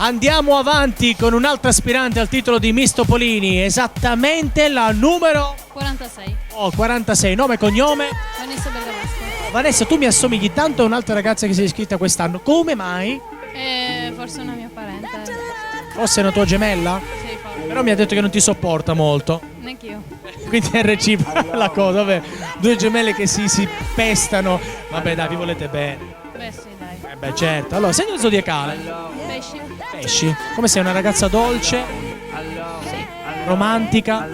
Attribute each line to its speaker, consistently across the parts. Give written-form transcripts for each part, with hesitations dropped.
Speaker 1: Andiamo avanti con un'altra aspirante al titolo di Miss Topolini, esattamente la numero
Speaker 2: 46.
Speaker 1: 46, nome e cognome.
Speaker 2: Vanessa Bergamasco.
Speaker 1: Vanessa, tu mi assomigli tanto a un'altra ragazza che si è iscritta quest'anno, come mai?
Speaker 2: Forse una mia parente.
Speaker 1: Forse è una tua gemella?
Speaker 2: Sì, forse.
Speaker 1: Però mi ha detto che non ti sopporta molto.
Speaker 2: Neanch'io.
Speaker 1: Quindi è reciproca la cosa, vabbè. Due gemelle che si pestano. Vabbè dai, vi volete bene.
Speaker 2: Beh, sì, dai.
Speaker 1: Beh certo. Allora, segno zodiacale.
Speaker 2: Pesci?
Speaker 1: Pesci. Come sei, una ragazza dolce?
Speaker 2: Sì.
Speaker 1: Romantica?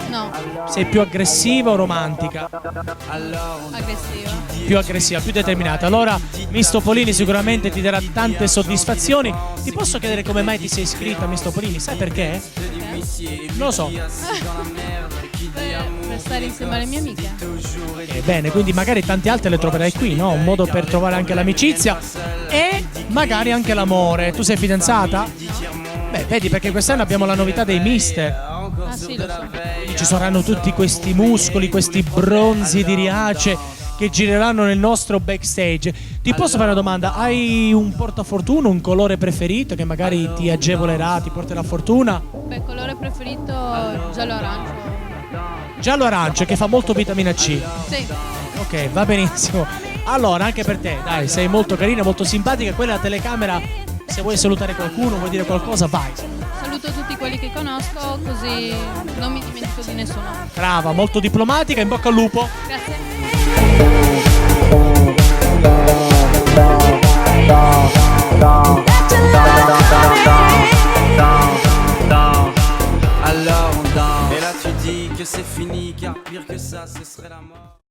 Speaker 2: No.
Speaker 1: Sei più aggressiva o romantica?
Speaker 2: Aggressiva.
Speaker 1: Più aggressiva, più determinata. Allora, Miss Topolini sicuramente ti darà tante soddisfazioni. Ti posso chiedere come mai ti sei iscritta a Miss Topolini? Sai perché? Non lo so.
Speaker 2: Per stare insieme alle mie amiche.
Speaker 1: Bene, quindi magari tante altre le troverai qui, no? Un modo per trovare anche l'amicizia e magari anche l'amore. Tu sei fidanzata? Beh, vedi, perché quest'anno abbiamo la novità dei mister.
Speaker 2: Ah sì, lo so.
Speaker 1: Quindi ci saranno tutti questi muscoli, questi bronzi di Riace che gireranno nel nostro backstage. Ti posso fare una domanda? Hai un portafortuna, un colore preferito che magari ti agevolerà, ti porterà fortuna?
Speaker 2: Beh, colore preferito giallo-arancio.
Speaker 1: Giallo-arancio, che fa molto vitamina C.
Speaker 2: Sì.
Speaker 1: Ok, va benissimo. Allora, anche per te, dai, sei molto carina, molto simpatica. Quella telecamera, se vuoi salutare qualcuno, vuoi dire qualcosa, vai.
Speaker 2: Saluto tutti quelli che conosco, così non mi dimentico di nessuno.
Speaker 1: Brava, molto diplomatica, in bocca al lupo.
Speaker 2: Grazie.
Speaker 3: Alors on danse. Et là tu dis que c'est fini, car pire que ça, ce serait la mort.